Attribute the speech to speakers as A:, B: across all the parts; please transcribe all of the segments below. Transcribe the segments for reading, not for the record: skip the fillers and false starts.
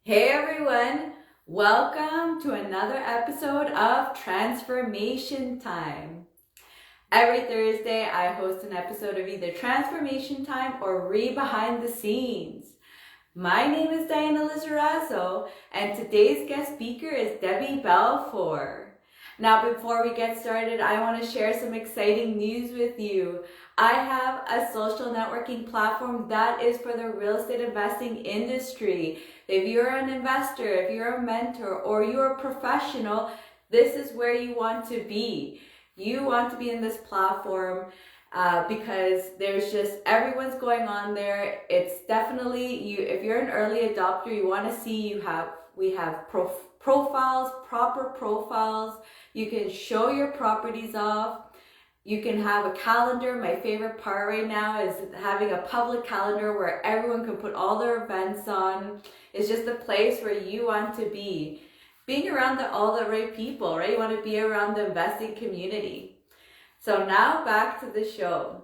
A: Hey everyone, welcome to another episode of Transformation Time. Every Thursday, I host an episode of either Transformation Time or Behind the Scenes. My name is Diana Lizarazo, and today's guest speaker is Debbie Balfour. Now, before we get started, I want to share some exciting news with you. I have a social networking platform that is for the real estate investing industry. If you're an investor, if you're a mentor, or you're a professional, this is where you want to be. You want to be in this platform because there's just everyone's going on there. It's definitely you. If you're an early adopter, you want to see we have profiles, proper profiles. You can show your properties off. You can have a calendar. My favorite part right now is having a public calendar where everyone can put all their events on. It's just a place where you want to be. Being around all the right people, right? You want to be around the investing community. So now back to the show.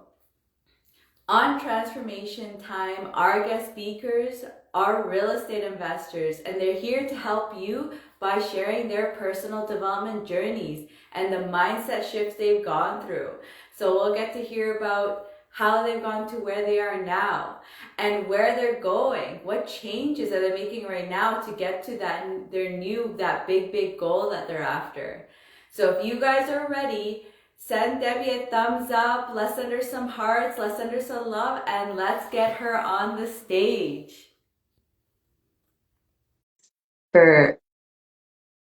A: On Transformation Time, our guest speakers are real estate investors, and they're here to help you by sharing their personal development journeys and the mindset shifts they've gone through. So we'll get to hear about how they've gone to where they are now and where they're going, what changes are they making right now to get to that big goal that they're after. So if you guys are ready, send Debbie a thumbs up. Let's send her some hearts. Let's send her some love. And let's get her on the stage. For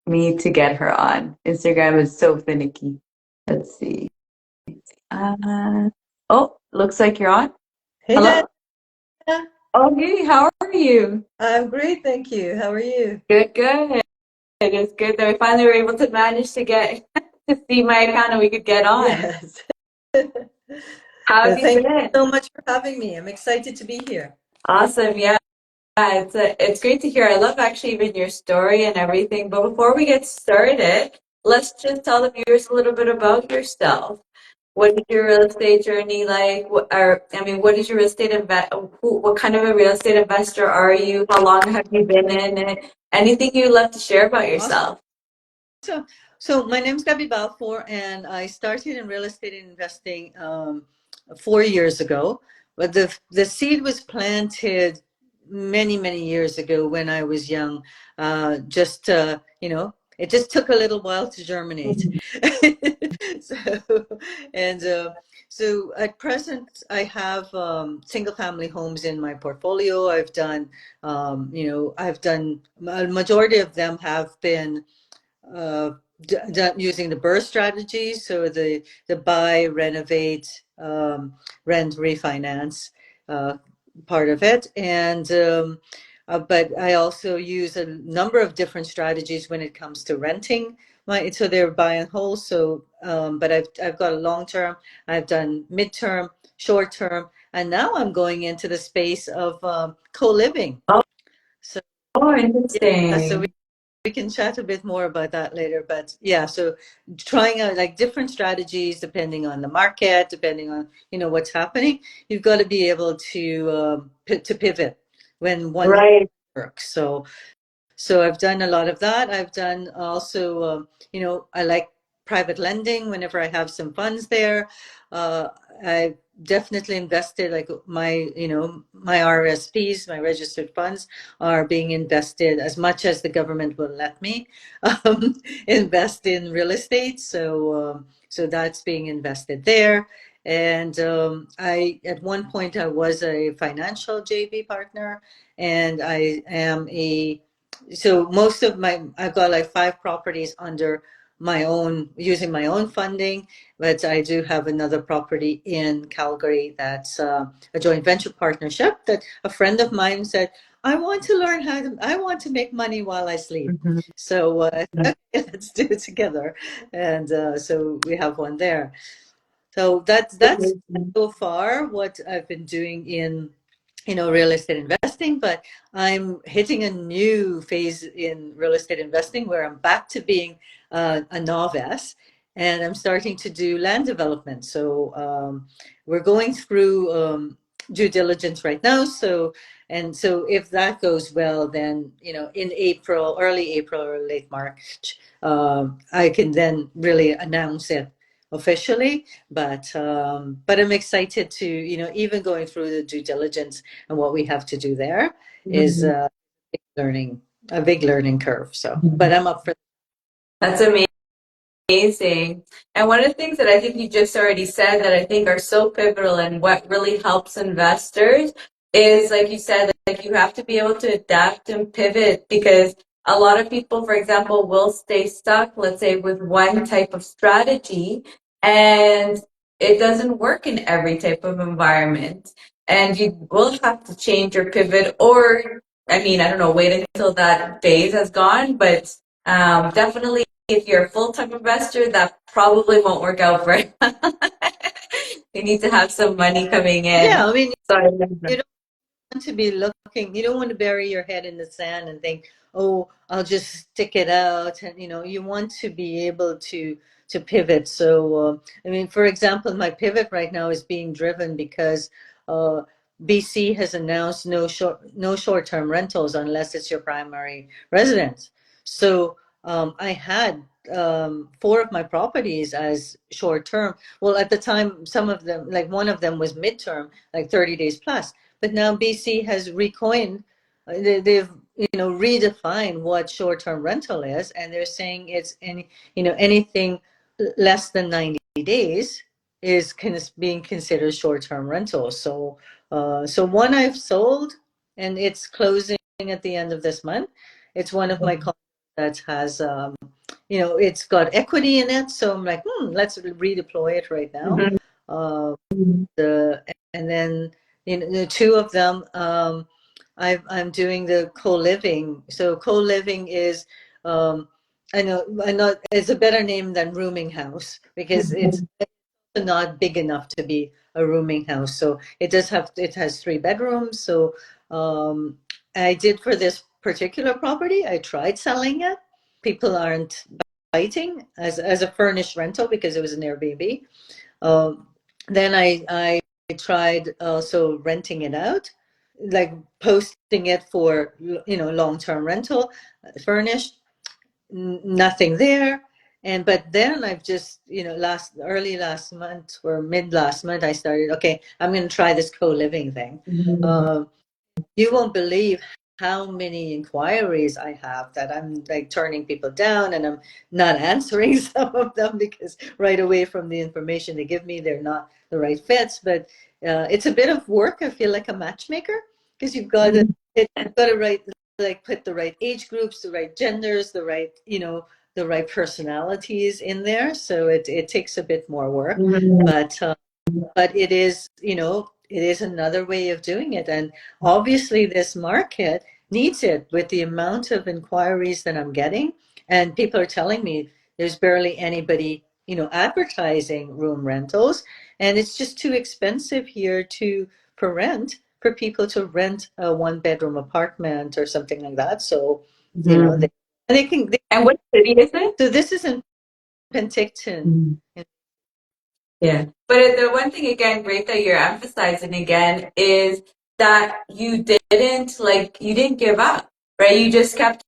A: me to get her on. Instagram is so finicky. Let's see. Looks like you're on.
B: Hey,
A: Hello?
B: Dana.
A: Oh, hey, how are you?
B: I'm great, thank you. How are you?
A: Good, good. It is good that we finally were able to manage to get to see my account and we could get on.
B: Yes.
A: How have you
B: Thank you
A: been?
B: so much for having me. I'm excited to be here.
A: Awesome. Yeah. It's great to hear. I love actually even your story and everything. But before we get started, let's just tell the viewers a little bit about yourself. What is your real estate journey like? What is your real estate what kind of a real estate investor are you? How long have you been in it? Anything you'd love to share about
B: Awesome.
A: yourself?
B: So, so my name's Debbie Balfour, and I started in real estate investing 4 years ago. But the seed was planted many years ago when I was young. It just took a little while to germinate. So, and so at present, I have single family homes in my portfolio. I've done a majority of them have been uh, using the BRRRR strategy, so the buy, renovate, rent, refinance part of it, and but I also use a number of different strategies when it comes to renting. So they're buy and hold. So, but I've got a long term. I've done midterm, short term, and now I'm going into the space of co-living.
A: Oh,
B: So
A: oh,
B: yeah, so
A: interesting.
B: we can chat a bit more about that later, but yeah, so trying out like different strategies depending on the market, depending on what's happening. You've got to be able to to pivot when one
A: Right.
B: works. So I've done a lot of that. I've done also, I like private lending whenever I have some funds there. I definitely invested like my RSPs, my registered funds are being invested as much as the government will let me invest in real estate. So that's being invested there. And at one point I was a financial JV partner, and I am most of I've got like 5 properties under my own, using my own funding, but I do have another property in Calgary that's a joint venture partnership that a friend of mine said, I want to make money while I sleep.
A: Mhm.
B: So okay, let's do it together. And so we have one there. So that's so far what I've been doing in real estate investing, but I'm hitting a new phase in real estate investing where I'm back to being a novice, and I'm starting to do land development. So we're going through due diligence right now. So if that goes well, then, in April, early April or late March, I can then really announce it officially. But I'm excited to, even going through the due diligence and what we have to do there is learning a big learning curve. So, but I'm up for.
A: That's amazing. And one of the things that I think you just already said that I think are so pivotal and what really helps investors is, like you said, like you have to be able to adapt and pivot because a lot of people, for example, will stay stuck, let's say, with one type of strategy and it doesn't work in every type of environment. And you will have to change or pivot or, I mean, I don't know, wait until that phase has gone, but definitely if you're a full-time investor, that probably won't work out very well. You need to have some money coming
B: Yeah,
A: in.
B: I mean,
A: So I
B: you don't want to be looking, you don't want to bury your head in the sand and think, oh, I'll just stick it out. And, you want to be able to pivot. So, I mean, for example, my pivot right now is being driven because uh, BC has announced no short-term rentals unless it's your primary residence. So I had four of my properties as short-term. Well, at the time, some of them, like one of them was midterm, like 30 days plus. But now BC has recoined, they've redefined what short-term rental is, and they're saying it's anything less than 90 days is being considered short-term rental. So one I've sold, and it's closing at the end of this month. It's one of my condos that has, it's got equity in it. So I'm like, let's redeploy it right now.
A: Mhm.
B: Uh, and then the two of them, I'm doing the co-living. So co-living is, I know it's a better name than rooming house because it's not big enough to be a rooming house. So it has 3 bedrooms. So I did for this particular property, I tried selling it. People aren't biting as a furnished rental because it was an Airbnb. Um, then I tried also renting it out, like posting it for long-term rental, furnished, nothing there. But then I've just early last month or mid last month I started, okay, I'm going to try this co-living thing. You won't believe how many inquiries I have that I'm like turning people down, and I'm not answering some of them because right away from the information they give me, they're not the right fits. But it's a bit of work. I feel like a matchmaker because you've got to write, like put the right age groups, the right genders, the right personalities in there. So it takes a bit more work,
A: Mhm.
B: but it is another way of doing it. And obviously this market needs it with the amount of inquiries that I'm getting. And people are telling me there's barely anybody, advertising room rentals. And it's just too expensive here for rent for people to rent a 1 bedroom apartment or something like that. So,
A: Mhm.
B: they can,
A: And what city is it?
B: so this is in Penticton.
A: Yeah. But the one thing again, great that you're emphasizing again is that you didn't give up, right? You just kept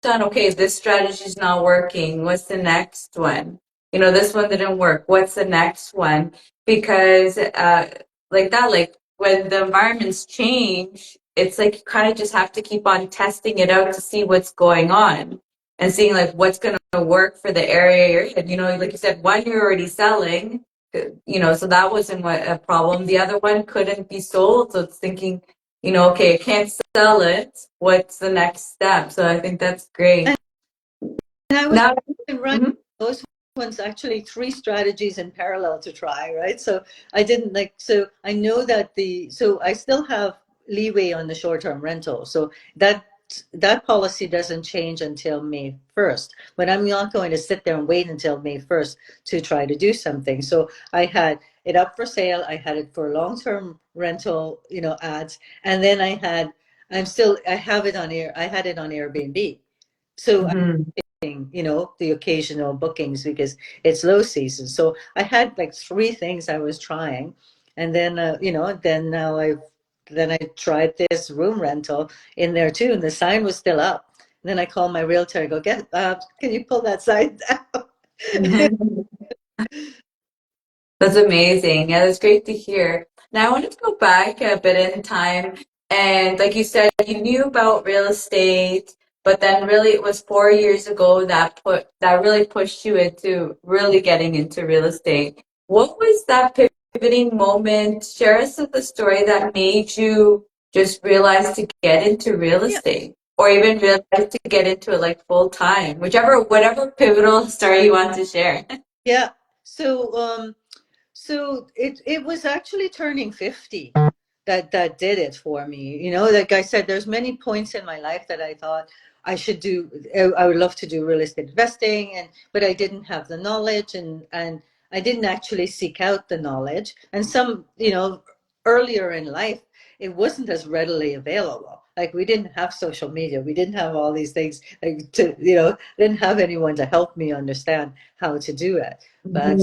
A: on, okay, this strategy is not working. What's the next one? This one didn't work. What's the next one? Because like that, like when the environments change, it's like you kind of just have to keep on testing it out to see what's going on and seeing like what's going to work for the area you're in. Like you said, one you're already selling, so that wasn't a problem. The other one couldn't be sold, so it's thinking, okay, I can't sell it. What's the next step? So I think that's great.
B: And I was
A: Now,
B: running
A: mhm,
B: those ones, actually 3 strategies in parallel to try, right? So I didn't so I know that so I still have leeway on the short-term rental. So that policy doesn't change until May 1st, but I'm not going to sit there and wait until May 1st to try to do something. So I had it up for sale. I had it for long-term rental, ads. And then I have it on I had it on Airbnb. So
A: mhm.
B: the occasional bookings because it's low season. So I had like 3 things I was trying. And then, then now I've then I tried this room rental in there too, and the sign was still up. And then I called my realtor. I go, can you pull that sign down?
A: That's amazing. Yeah, that's great to hear. Now I wanted to go back a bit in time, and like you said, you knew about real estate, but then really it was 4 years ago that really pushed you into really getting into real estate. What was that pivoting moment? Share us the story that made you just realize to get into real
B: Yeah,
A: estate, or even realize to get into it like full time, whatever pivotal story you want to share.
B: yeah. So, so it was actually turning 50 that did it for me. You know, like I said, there's many points in my life that I thought I would love to do real estate investing, but I didn't have the knowledge, and I didn't actually seek out the knowledge. And some, earlier in life, it wasn't as readily available. Like we didn't have social media, we didn't have all these things, like didn't have anyone to help me understand how to do it. But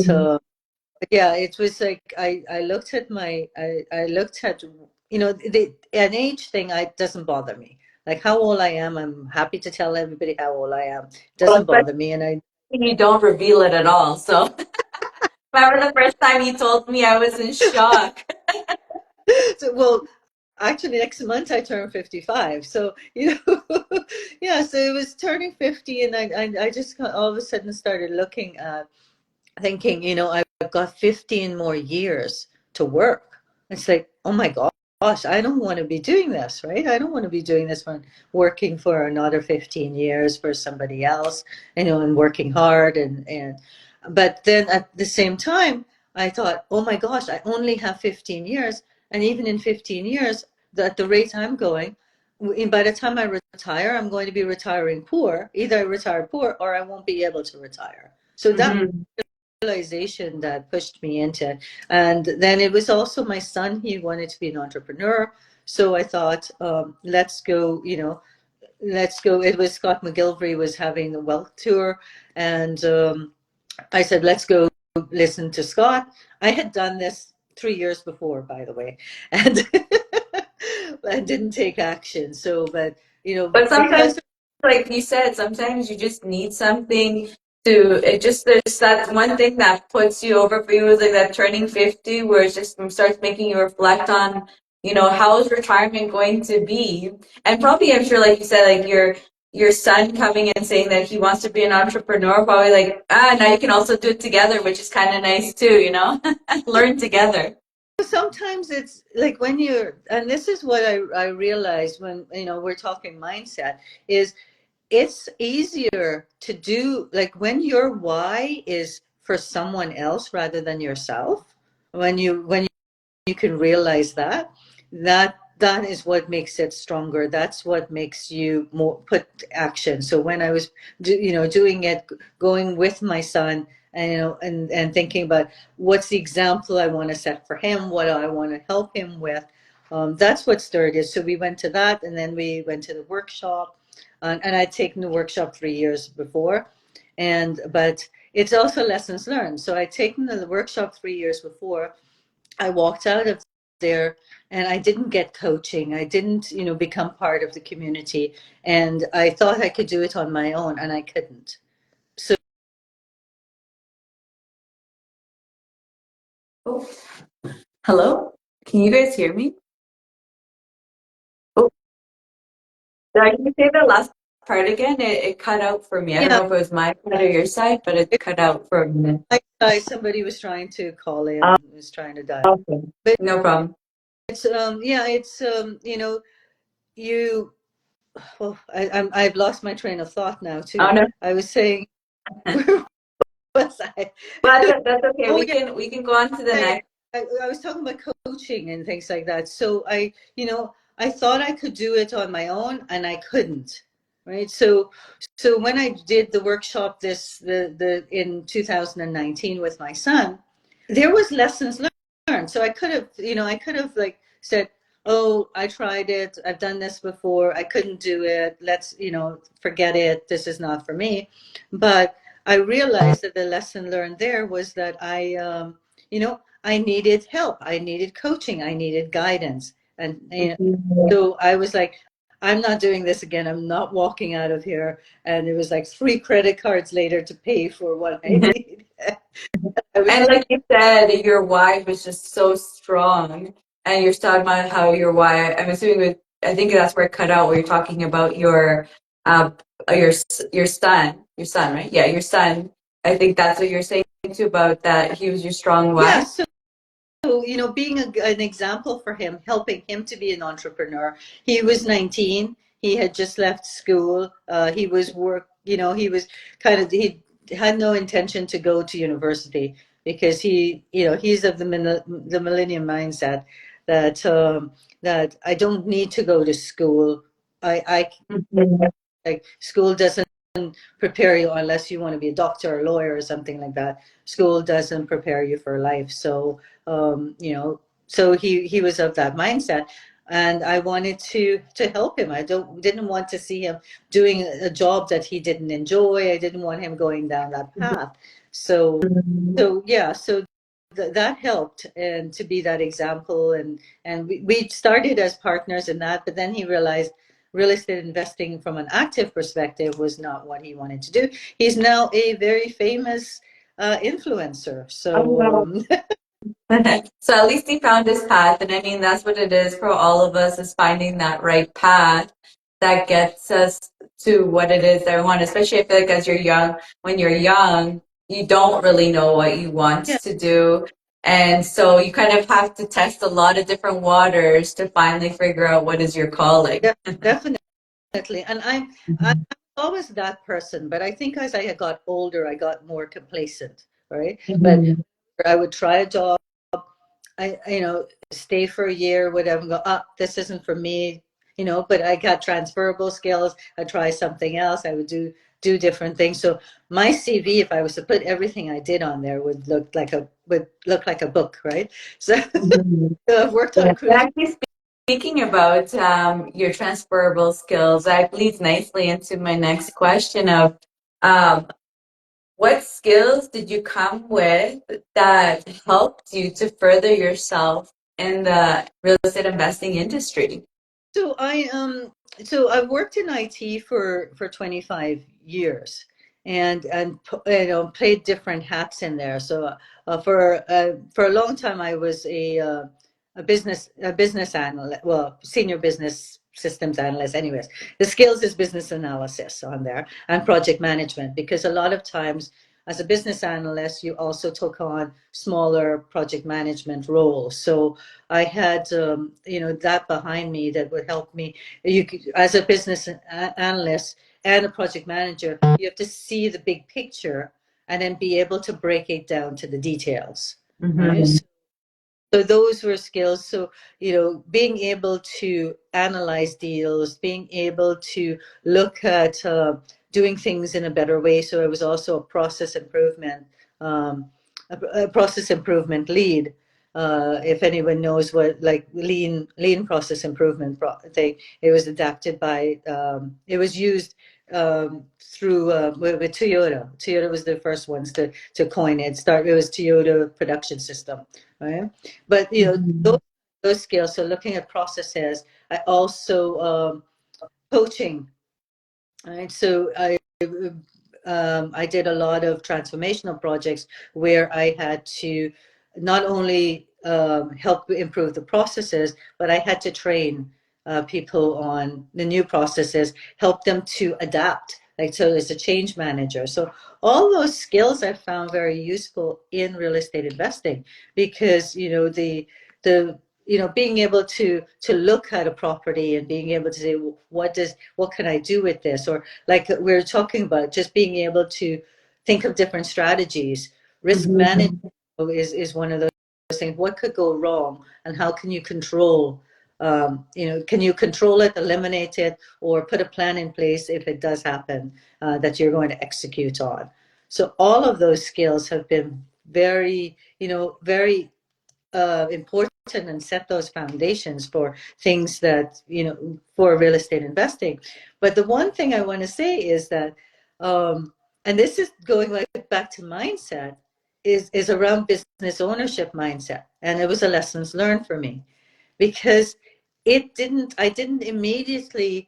B: yeah, it was like I looked at I looked at, an age thing. I doesn't bother me. Like how old I am, I'm happy to tell everybody how old I am. It
A: Well,
B: doesn't bother me, and I
A: you don't reveal it at all. So, remember the first time you told me, I was in shock.
B: so, well, actually next month I turn 55. So, yeah, so it was turning 50, and I just all of a sudden started looking at thinking, I've got 15 more years to work. It's like, oh my gosh, I don't want to be doing this, right? I don't want to be doing this one, working for another 15 years for somebody else, and working hard but then at the same time, I thought, oh my gosh, I only have 15 years. And even in 15 years, at the rate I'm going, by the time I retire, I'm going to be retiring poor. Either I retire poor or I won't be able to retire. So that
A: Mhm.
B: realization that pushed me into it. And then it was also my son. He wanted to be an entrepreneur. So I thought, let's go, let's go. It was Scott McGilvery was having the wealth tour. And I said, let's go listen to Scott. I had done this 3 years before, by the way, and I didn't take action. So, but,
A: But sometimes,
B: because,
A: like you said, sometimes you just need something there's that one thing that puts you over for you is like that turning 50 where it just starts making you reflect on, how is retirement going to be? And probably, I'm sure, like you said, like your son coming and saying that he wants to be an entrepreneur, probably like, now you can also do it together, which is kind of nice too, learn together.
B: sometimes it's like when and this is what I realized when, we're talking mindset, is it's easier to do, like when your why is for someone else rather than yourself, when you can realize that is what makes it stronger. That's what makes you more put action. So when I was doing it, going with my son, and and thinking about what's the example I want to set for him, what I want to help him with, that's what started. So we went to that, and then we went to the workshop, and I'd taken the workshop 3 years before, but it's also lessons learned. So I'd taken the workshop 3 years before. I walked out of there, and I didn't get coaching. I didn't, become part of the community. And I thought I could do it on my own, and I couldn't. So,
A: Oh, hello? Can you guys hear me? Oh, can you say the last part again? It cut out for me. I don't
B: yeah,
A: know if it was my side or your side, but it cut out for a minute.
B: somebody was trying to call
A: Oh,
B: in, was trying to dial.
A: okay.
B: But
A: No problem.
B: it's, yeah, it's, you, well, I've lost my train of thought now
A: Oh
B: too.
A: no.
B: I was saying, where was I?
A: Well, that's okay.
B: Oh,
A: We can go on to the
B: yeah,
A: next.
B: I was talking about coaching and things like that. So I thought I could do it on my own, and I couldn't. Right. So when I did the workshop the in 2019 with my son, there was lessons learned. So I could have like said, oh, I tried it. I've done this before. I couldn't do it. Let's, forget it. This is not for me. But I realized that the lesson learned there was that I needed help. I needed coaching. I needed guidance. And so I was like, I'm not doing this again. I'm not walking out of here. And it was like 3 credit cards later to pay for what I need. I was
A: And like you said, your why was just so strong. And you're talking about how your why, I'm assuming with, I think that's where it cut out, where you're talking about uh, your son, right? Yeah, your son. I think that's what you're saying too about that he was your strong
B: yeah,
A: why.
B: so being an example for him, helping him to be an entrepreneur. He was 19. He had just left school. He was he was he had no intention to go to university because he's of the millennium mindset that that I don't need to go to school. I
A: Mhm.
B: like school doesn't prepare you unless you want to be a doctor or lawyer or something like that. School doesn't prepare you for life. So so he was of that mindset, and I wanted to help him. I didn't want to see him doing a job that he didn't enjoy. I didn't want him going down that path. So yeah, so that helped, and to be that example, and we started as partners in that, but then he realized real estate investing from an active perspective was not what he wanted to do. He's now a very famous influencer. So
A: So at least he found his path, and I mean that's what it is for all of us, is finding that right path that gets us to what it is that we want. Especially I feel like as you're young, when you're young, you don't really know what you want
B: yeah,
A: to do. And so you kind of have to test a lot of different waters to finally figure out what is your calling.
B: definitely. And I'm always that person, but I think as I got older, I got more complacent, right? But
A: Mhm.
B: I would try a job. Stay for a year, whatever, and go, this isn't for me, but I got transferable skills. I try something else. I would do different things. So my CV, if I was to put everything I did on there, would look like a book, right? So,
A: Mhm.
B: so I've worked
A: Yeah.
B: on
A: And
B: cruise.
A: actually, speaking about your transferable skills, that leads nicely into my next question of um, what skills did you come with that helped you to further yourself in the real estate investing industry?
B: So so I've worked in IT for 25 years, and played different hats in there. So for a long time I was a business analyst, well, senior business systems analyst. Anyways, the skills is business analysis on there and project management, because a lot of times as a business analyst you also took on smaller project management roles. So I had, that behind me that would help me. As a business analyst and a project manager, you have to see the big picture and then be able to break it down to the details, right?
A: Mm-hmm.
B: So those were skills. So, being able to analyze deals, being able to look at doing things in a better way. So I was also um, a process improvement lead. If anyone knows what, like, lean process improvement thing, it was adapted by, it was used through with Toyota. Toyota was the first ones to coin it. It was Toyota production system, right? But
A: Mm-hmm.
B: those skills. So looking at processes, I also coaching. Right. So I did a lot of transformational projects where I had to not only help improve the processes, but I had to train people on the new processes, help them to adapt. Like, so as a change manager. So all those skills I found very useful in real estate investing, because the being able to look at a property and being able to say, "Well, what can I do with this?" Or, like we are talking about, just being able to think of different strategies. Risk management is one of those things. What could go wrong, and how can you control? Can you control it, eliminate it, or put a plan in place if it does happen, that you're going to execute on? So all of those skills have been very important, and set those foundations for things that, for real estate investing. But the one thing I want to say is that, and this is going like back to mindset, is around business ownership mindset. And it was a lessons learned for me, because I didn't immediately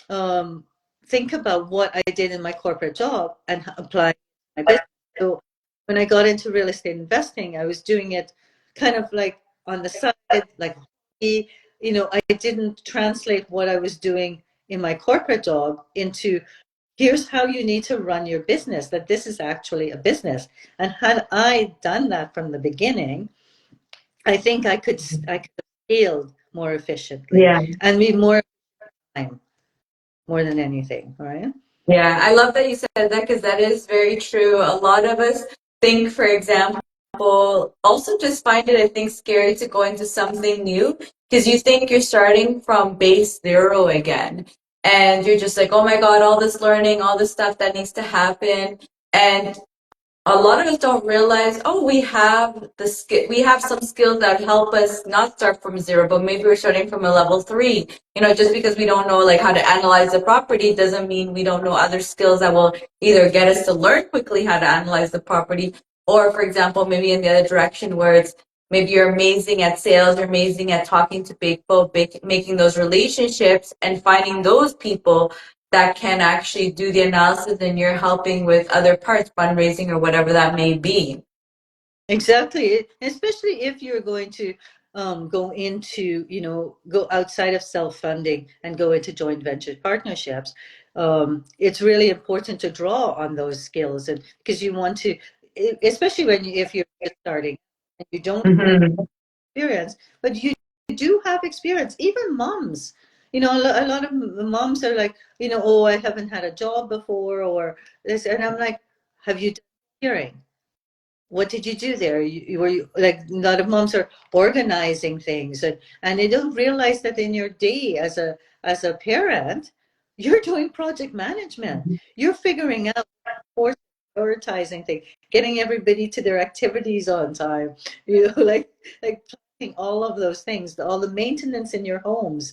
B: um, think about what I did in my corporate job and apply my business. So when I got into real estate investing, I was doing it kind of like on the side, like, you know, I didn't translate what I was doing in my corporate job into here's how you need to run your business, that this is actually a business. And had I done that from the beginning, I think I could have scaled more efficiently
A: Yeah.
B: and be more time more than anything, right?
A: Yeah, I love that you said that because that is very true. A lot of us think, for example, also just find it, I think, scary to go into something new because you think you're starting from base zero again. And you're just like, oh my God, all this learning, all this stuff that needs to happen. And a lot of us don't realize, oh, we have some skills that help us not start from zero, but maybe we're starting from a level three. You know, just because we don't know like how to analyze the property doesn't mean we don't know other skills that will either get us to learn quickly how to analyze the property, or for example, maybe in the other direction where it's maybe you're amazing at sales, you're amazing at talking to people, making those relationships and finding those people that can actually do the analysis and you're helping with other parts, fundraising or whatever that may be.
B: Exactly. Especially if you're going to go into, you know, go outside of self-funding and go into joint venture partnerships. It's really important to draw on those skills, and because you want to, especially if you're just starting and you don't
A: Mm-hmm.
B: experience, but you do have experience. Even moms, you know, a lot of moms are like, you know, oh, I haven't had a job before or this, and I'm like, have you done hearing? What did you do there? Were you like a lot of moms are organizing things, and they don't realize that in your day as a parent, you're doing project management. You're figuring out course prioritizing things, getting everybody to their activities on time. You know, like planning all of those things, all the maintenance in your homes,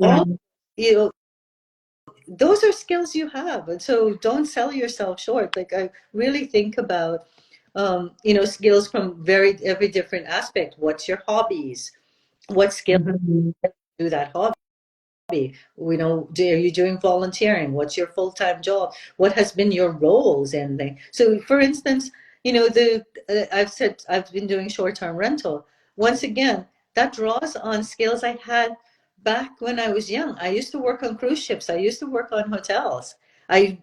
B: all
A: Mm-hmm.
B: you know, those are skills you have, and so don't sell yourself short. Like I really think about you know, skills from every different aspect. What's your hobbies? What skills
A: Mm-hmm.
B: do that hobby? You know, are you doing volunteering? What's your full-time job? What has been your roles in the so for instance, you know, the I've said I've been doing short-term rental. Once again, that draws on skills I had back when I was young. I used to work on cruise ships. I used to work on hotels. You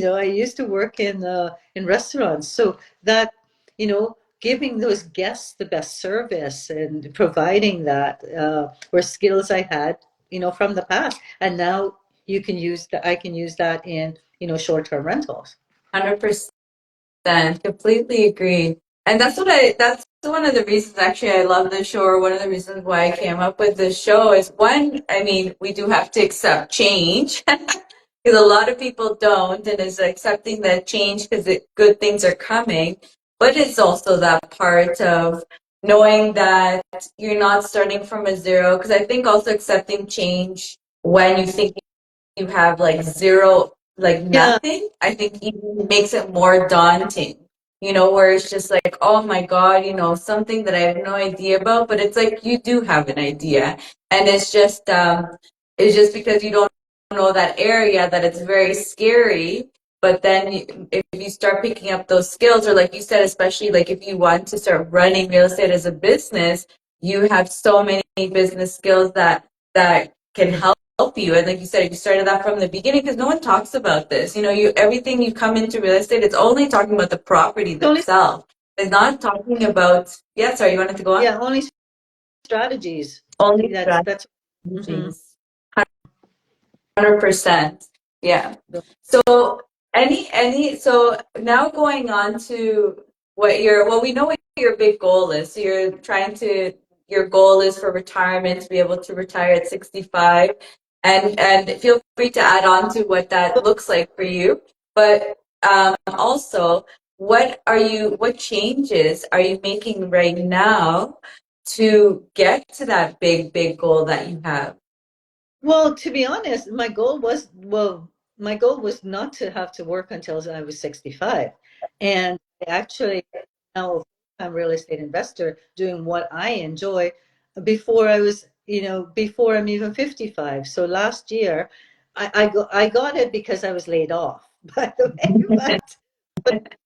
B: know, I used to work in restaurants. So that, you know, giving those guests the best service and providing that were skills I had, you know, from the past. And now you can use that, I can use that in, you know, short-term rentals.
A: 100%. Completely agree. And that's one of the reasons actually I love the show, or one of the reasons why I came up with this show is one, I mean, we do have to accept change because a lot of people don't, and is accepting that change because good things are coming. But it's also that part of knowing that you're not starting from a zero. Because I think also accepting change when you think you have like zero, like
B: Yeah,
A: nothing, I think even makes it more daunting. You know, where it's just like, oh my God, you know, something that I have no idea about, but it's like you do have an idea. And it's just because you don't know that area that it's very scary. But then if you start picking up those skills, or like you said, especially like if you want to start running real estate as a business, you have so many business skills that can help you. And like you said, you started that from the beginning because no one talks about this. You know, you everything you come into real estate, it's only talking about the property
B: only
A: itself. It's not talking about, yeah, sorry, you wanted to go on?
B: yeah, only strategies.
A: Only
B: That's mhm.
A: strategies. 100%. Yeah. So so now going on to we know what your big goal is. So your goal is for retirement to be able to retire at 65, and feel free to add on to what that looks like for you. But also, what changes are you making right now to get to that big goal that you have?
B: Well, to be honest, my goal was not to have to work until I was 65. And I actually now a full-time real estate investor doing what I enjoy. Before I was before I'm even 55. So last year, I got it because I was laid off, by the way. But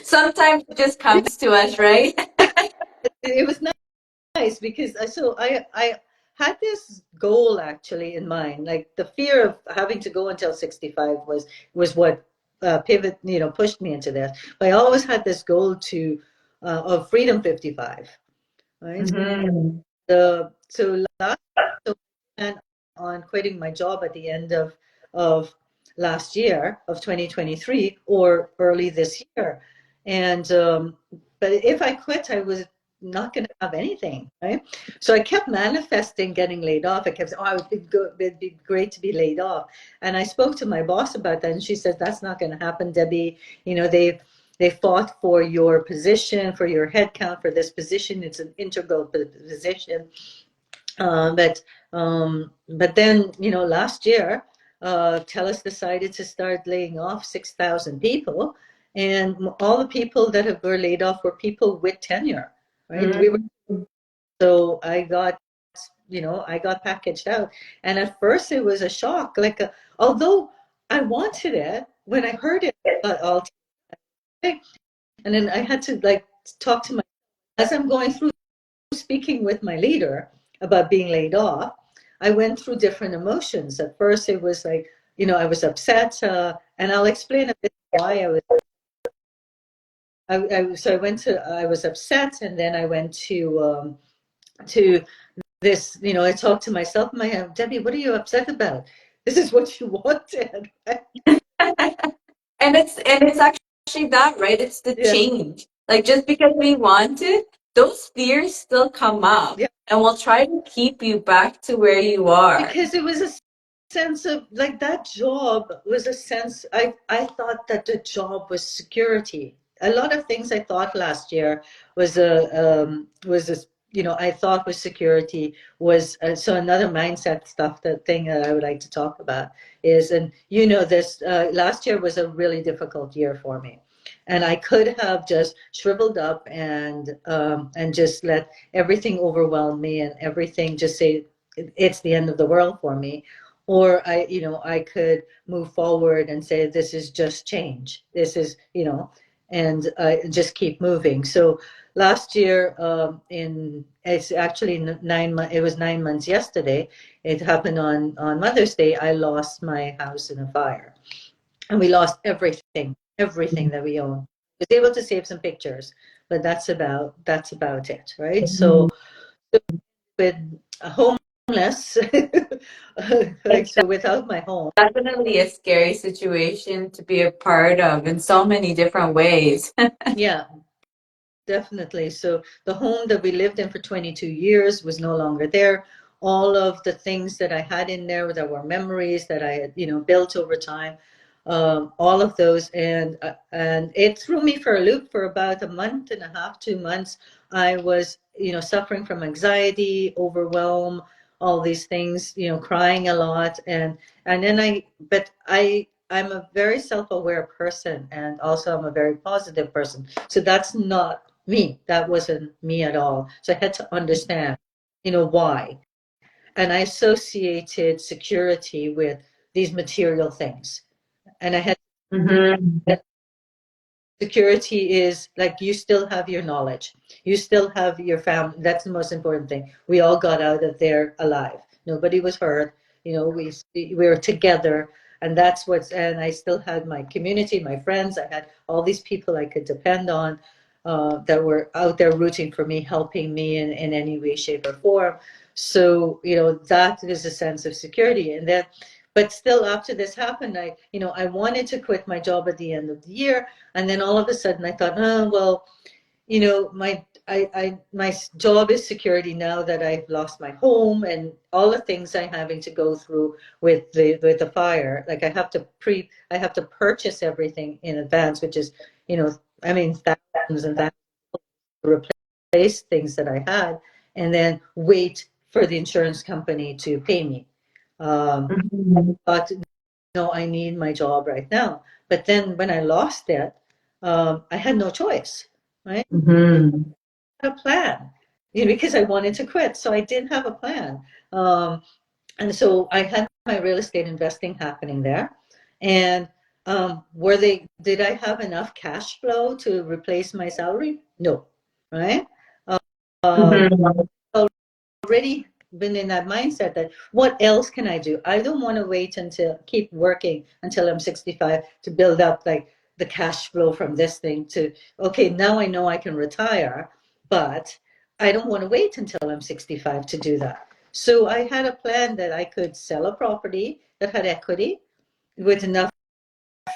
A: Sometimes it just comes to us, right?
B: it was nice because I had this goal actually in mind. Like the fear of having to go until 65 was what pushed me into this. But I always had this goal of freedom 55, right?
A: Mm-hmm.
B: So last so I planned on quitting my job at the end of last year of 2023 or early this year, and but if I quit, I was not going to have anything, right? So I kept manifesting getting laid off. I kept saying, "Oh, it'd be great to be laid off." And I spoke to my boss about that, and she said, "That's not going to happen, Debbie. They fought for your position, for your headcount for this position. It's an integral position." Uh, but but then, last year, TELUS decided to start laying off 6,000 people, and all the people that were laid off were people with tenure, right? So I got packaged out, and at first it was a shock. Like, although I wanted it, when I heard it, I thought, "I'll take it." And then I had to like talk to my as I'm going through speaking with my leader about being laid off. I went through different emotions. At first, it was like, I was upset, and I'll explain a bit why I was. So I was upset, and then I went to this. I talked to myself in my head, Debbie, what are you upset about? This is what you wanted.
A: And it's actually that, right? It's the
B: Yeah,
A: change. Like just because we want it, those fears still come up
B: yeah.
A: and will try to keep you back to where you are.
B: Because it was a sense of like that job was a sense I thought that the job was security. A lot of things I thought last year was a I thought was security was so another mindset stuff, that thing that I would like to talk about is, and this last year was a really difficult year for me, and I could have just shriveled up and just let everything overwhelm me and everything just say it's the end of the world for me, or I could move forward and say this is just change, this is and just keep moving. So last year, in it's actually 9 months, it was 9 months yesterday, it happened on Mother's Day. I lost my house in a fire, and we lost everything that we own. I was able to save some pictures, but that's about it, right? So with homeless, like,
A: It's
B: so without my home.
A: definitely a scary situation to be a part of in so many different ways.
B: Yeah, definitely. So the home that we lived in for 22 years was no longer there. All of the things that I had in there that were memories that I had, built over time, all of those, and it threw me for a loop for about a month and a half, 2 months. I was, suffering from anxiety, overwhelm, all these things, crying a lot, and then I'm a very self-aware person, and also I'm a very positive person. So that's not me. That wasn't me at all. So I had to understand, why. And I associated security with these material things. And I had
A: Mhm.
B: security is like you still have your knowledge. You still have your family. That's the most important thing. We all got out of there alive. Nobody was hurt. We were together, and and I still had my community, my friends. I had all these people I could depend on, that were out there rooting for me, helping me in any way, shape, or form. So, that is a sense of security. And then, but still after this happened, I wanted to quit my job at the end of the year. And then all of a sudden I thought, oh, well, my job is security now that I've lost my home and all the things I'm having to go through with the fire. Like I have to purchase everything in advance, which is, I mean, thousands and thousands to replace things that I had, and then wait for the insurance company to pay me.
A: Mhm.
B: But no, I need my job right now. But then when I lost it, I had no choice, right?
A: Mhm.
B: I had a plan. because I wanted to quit. So I did have a plan. Um, and so I had my real estate investing happening there. And did I have enough cash flow to replace my salary? No, right?
A: Mhm.
B: Already been in that mindset that what else can I do? I don't want to wait until keep working until I'm 65 to build up like the cash flow from this thing to, okay, now I know I can retire, but I don't want to wait until I'm 65 to do that. So I had a plan that I could sell a property that had equity with enough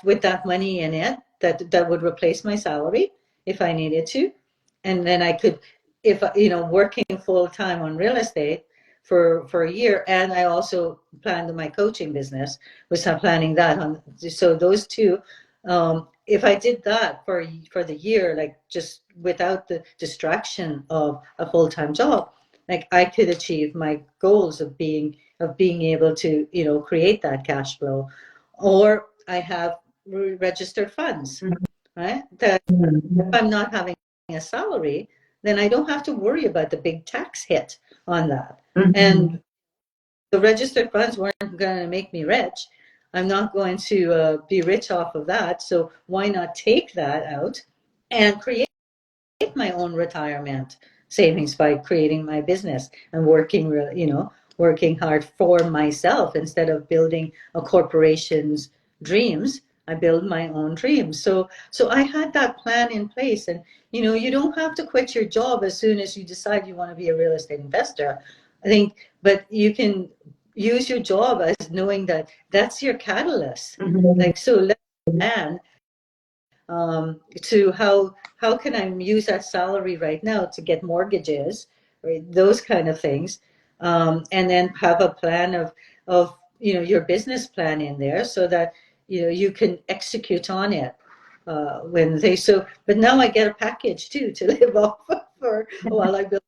B: with that money in it that would replace my salary if I needed to, and then I could, if working full time on real estate for a year, and I also planned my coaching business, was not planning that on. So those two, if I did that for the year, like just without the distraction of a full time job, like I could achieve my goals of being able to create that cash flow, or I have registered funds, right? That if
A: Mhm.
B: I'm not having a salary, then I don't have to worry about the big tax hit on that. And
A: Mhm.
B: the registered funds weren't going to make me rich. I'm not going to be rich off of that. So why not take that out and create my own retirement savings by creating my business and working hard for myself instead of building a corporation's dreams. I build my own dreams. So I had that plan in place, and you don't have to quit your job as soon as you decide you want to be a real estate investor. I think, but you can use your job as knowing that that's your catalyst.
A: Mhm.
B: Like, so let's plan to how can I use that salary right now to get mortgages, right? Those kind of things, and then have a plan of your business plan in there so that you can execute on it when they so. But now I get a package too to live off of for while I build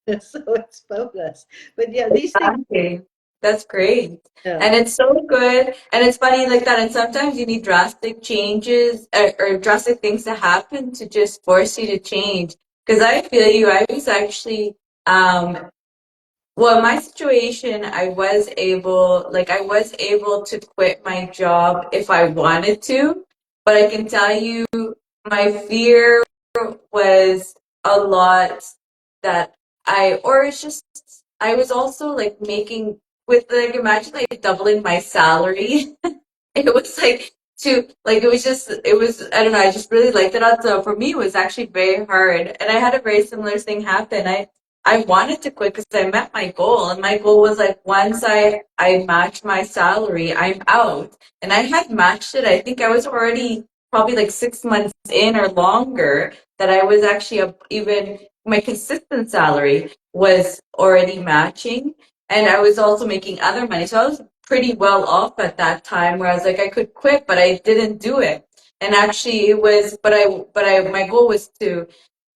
B: this, so it's bonus. But yeah, these things.
A: Exactly. That's great.
B: Yeah.
A: And it's so good. And it's funny like that. And sometimes you need drastic changes or drastic things to happen to just force you to change. Because I feel you. I was actually, well, in my situation, I was able to quit my job if I wanted to. But I can tell you, my fear was a lot that or it's just, I was also like making, with like, imagine like doubling my salary. It was like it was just, it was, I don't know, I just really liked it. So for me, it was actually very hard. And I had a very similar thing happen. I wanted to quit because I met my goal. And my goal was like, once I matched my salary, I'm out. And I had matched it. I think I was already probably like 6 months in or longer that I was actually even my consistent salary was already matching. And I was also making other money. So I was pretty well off at that time where I was like, I could quit, but I didn't do it. And actually it was, my goal was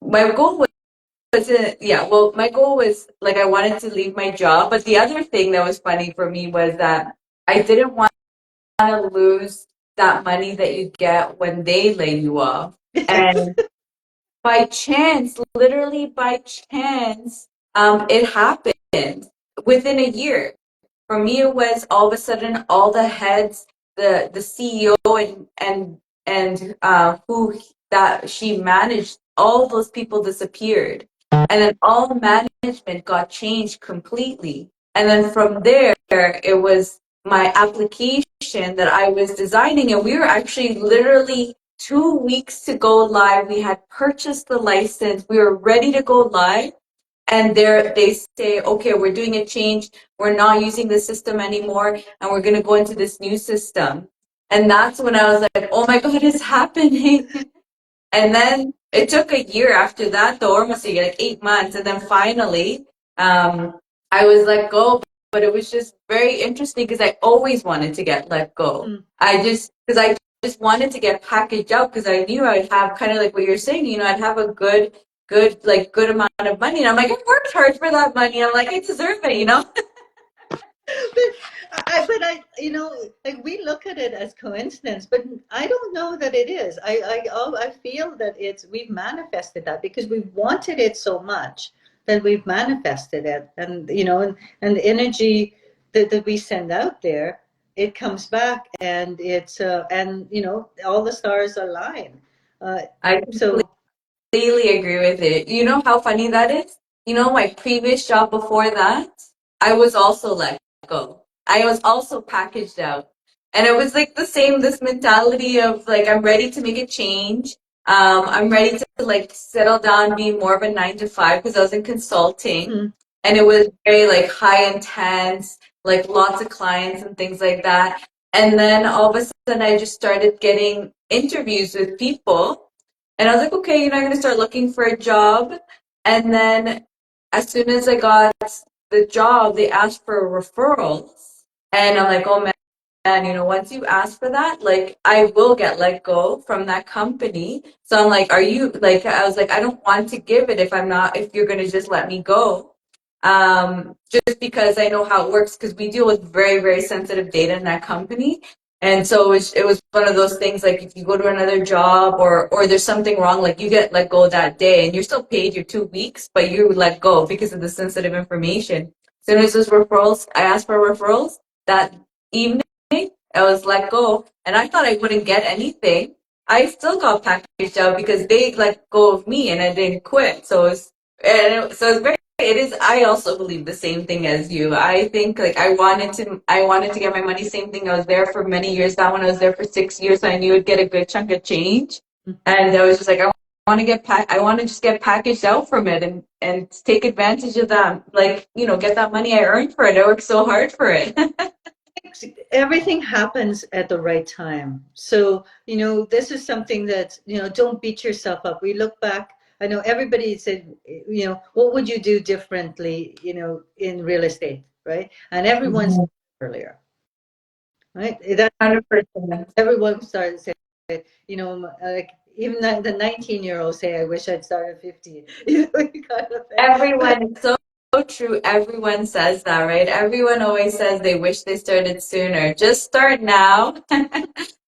A: my goal yeah, well, my goal was like, I wanted to leave my job. But the other thing that was funny for me was that I didn't want to lose that money that you get when they lay you off. And by chance, literally by chance, it happened within a year. For me, it was all of a sudden all the heads, the CEO and who that she managed, all those people disappeared, and then all management got changed completely. And then from there, it was my application that I was designing, and we were actually literally 2 weeks to go live. We had purchased the license. We were ready to go live, and they say, okay, we're doing a change, we're not using the system anymore, and we're going to go into this new system. And that's when I was like, oh my god, it's happening. And then it took a year after that, though, almost like 8 months, and then finally I was let go. But it was just very interesting because I always wanted to get let go.
B: Mm.
A: I just wanted to get packaged out because I knew I'd have, kind of like what you're saying, I'd have a good amount of money. And I'm like, I worked hard for that money. I'm like, I deserve it.
B: But like we look at it as coincidence, but I don't know that it is. I feel that we've manifested that because we wanted it so much that we've manifested it. And, and the energy that we send out there, it comes back, and it's, all the stars align.
A: I
B: So,
A: completely agree with it. You know how funny that is? You know, my previous job before that, I was also let go. I was also packaged out. And it was like the same, this mentality of like, I'm ready to make a change. I'm ready to like settle down, be more of a 9 to 5 because I was in consulting and it was very like high intense, like lots of clients and things like that. And then all of a sudden I just started getting interviews with people and I was like, okay, I'm going to start looking for a job. And then as soon as I got the job, they asked for referrals. And I'm like, oh man, once you ask for that, like, I will get let go from that company. So I'm like, are you, like, I was like, I don't want to give it if you're going to just let me go. Just because I know how it works, because we deal with very, very sensitive data in that company. And so it was one of those things like if you go to another job or there's something wrong, like you get let go that day and you're still paid your 2 weeks, but you let go because of the sensitive information. As soon as those referrals, I asked for referrals that evening, I was let go and I thought I wouldn't get anything. I still got packaged out because they let go of me and I didn't quit. So it's very it is. I also believe the same thing as you. I think like I wanted to get my money. Same thing. I was there for many years. That one I was there for 6 years. So I knew I'd get a good chunk of change, and I was just like, I want to just get packaged out from it and take advantage of that. Like get that money I earned for it. I worked so hard for it.
B: everything happens at the right time. So, this is something that, don't beat yourself up. We look back, I know everybody said, what would you do differently, in real estate, right? And everyone's earlier, right? That
A: 100%.
B: everyone started saying, like even the 19-year-olds say, I wish I'd started 15, kind of thing.
A: Everyone, so true. Everyone says that, right? Everyone always says they wish they started sooner. Just start now.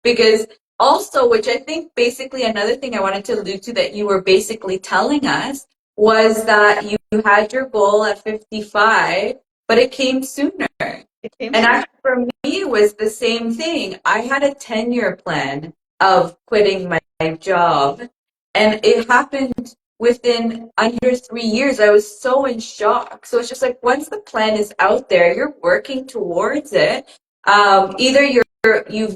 A: Because also, which I think basically another thing I wanted to allude to that you were basically telling us was that you had your goal at 55, but it came sooner.
B: It came
A: And
B: soon.
A: actually, for me, it was the same thing. I had a 10-year plan of quitting my job, and it happened within under 3 years. I was so in shock. So it's just like once the plan is out there, you're working towards it. Either you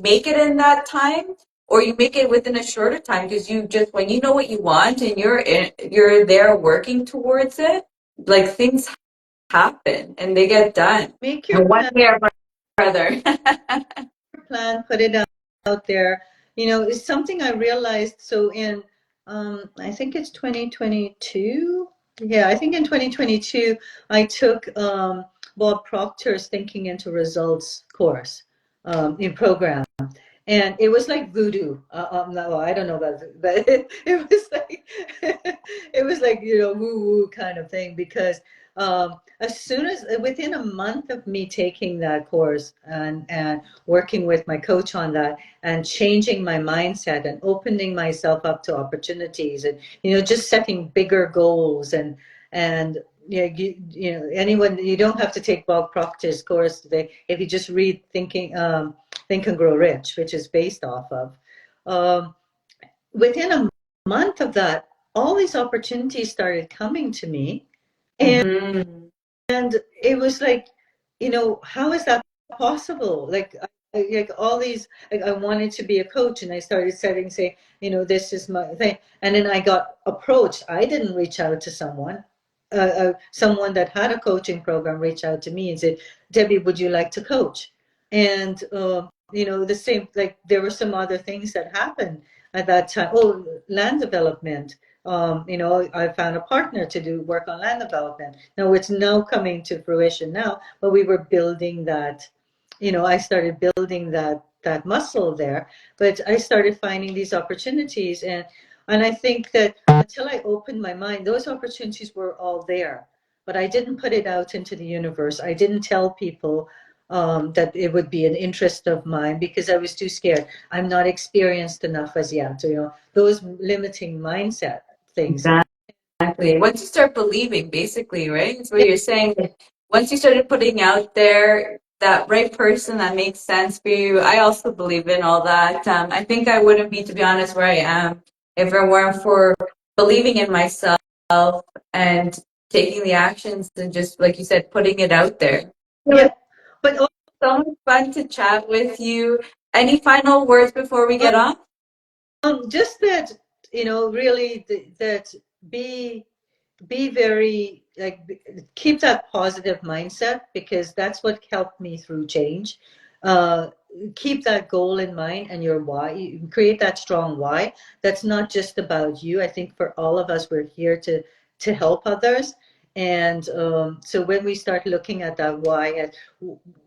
A: make it in that time, or you make it within a shorter time because you just when you know what you want and you're there working towards it, like things happen and they get done.
B: Make your
A: And one
B: plan.
A: way or another.
B: Plan, put it out there. It's something I realized. So in, I think it's 2022. Yeah, I think in 2022, I took Bob Proctor's Thinking into Results course in program. And it was like voodoo. No, I don't know about it, but it was like it was like woo woo kind of thing because as soon as within a month of me taking that course and working with my coach on that and changing my mindset and opening myself up to opportunities and just setting bigger goals and yeah, anyone, you don't have to take Bob Proctor's course today. If you just read Think and Grow Rich, which is based off of, um, within a month of that, all these opportunities started coming to me, and
A: Mhm.
B: it was like, how is that possible? Like all these, like I wanted to be a coach, and I started say, this is my thing, and then I got approached. I didn't reach out to someone. Someone that had a coaching program reached out to me and said, Debbie, would you like to coach? And the same, like there were some other things that happened at that time. Oh, land development. I found a partner to do work on land development. Now it's now coming to fruition now, but we were building that. I started building that muscle there, but I started finding these opportunities, and I think that until I opened my mind, those opportunities were all there, but I didn't put it out into the universe. I didn't tell people that it would be an interest of mine because I was too scared. I'm not experienced enough as yet. Those limiting mindset things.
A: Exactly. Exactly. Once you start believing, basically, right? That's what you're saying. Once you started putting out there that right person that makes sense for you, I also believe in all that. I think I wouldn't be, to be honest, where I am if it weren't for believing in myself and taking the actions and just, like you said, putting it out there.
B: Yeah, but
A: So much fun to chat with you. Any final words before we get on?
B: just that, really that be be very like keep that positive mindset, because that's what helped me through change. uh Keep that goal in mind and your why. You create that strong why. That's not just about you. I think for all of us, we're here to help others. And so when we start looking at that why, at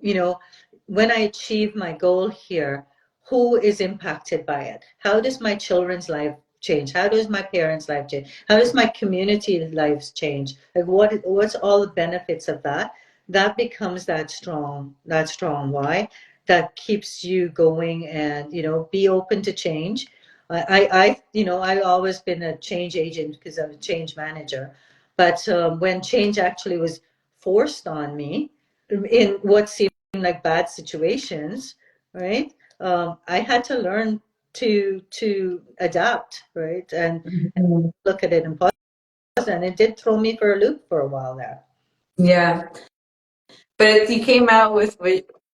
B: you know when I achieve my goal here, who is impacted by it? How does my children's life change? How does my parents' life change? How does my community lives change? Like what's all the benefits of that? That becomes that strong why that keeps you going. And be open to change. I've always been a change agent because I'm a change manager. But when change actually was forced on me in what seemed like bad situations, right? I had to learn to adapt, right? And
A: Mhm.
B: look at it in positive. And it did throw me for a loop for a while there.
A: Yeah. But you came out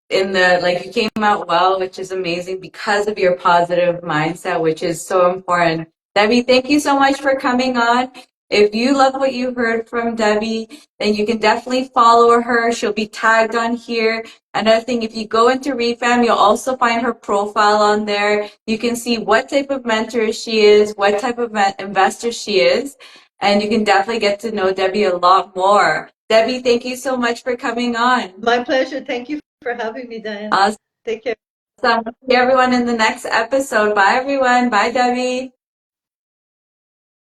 A: in the like you came out well, which is amazing because of your positive mindset, which is so important. Debbie, thank you so much for coming on. If you love what you heard from Debbie, then you can definitely follow her. She'll be tagged on here. Another thing, if you go into ReFam, you'll also find her profile on there. You can see what type of mentor she is, what type of investor she is, and you can definitely get to know Debbie a lot more. Debbie, thank you so much for coming on.
B: My pleasure. Thank you for having me, Diane.
A: Awesome.
B: Take care.
A: See everyone in the next episode. Bye, everyone. Bye, Debbie.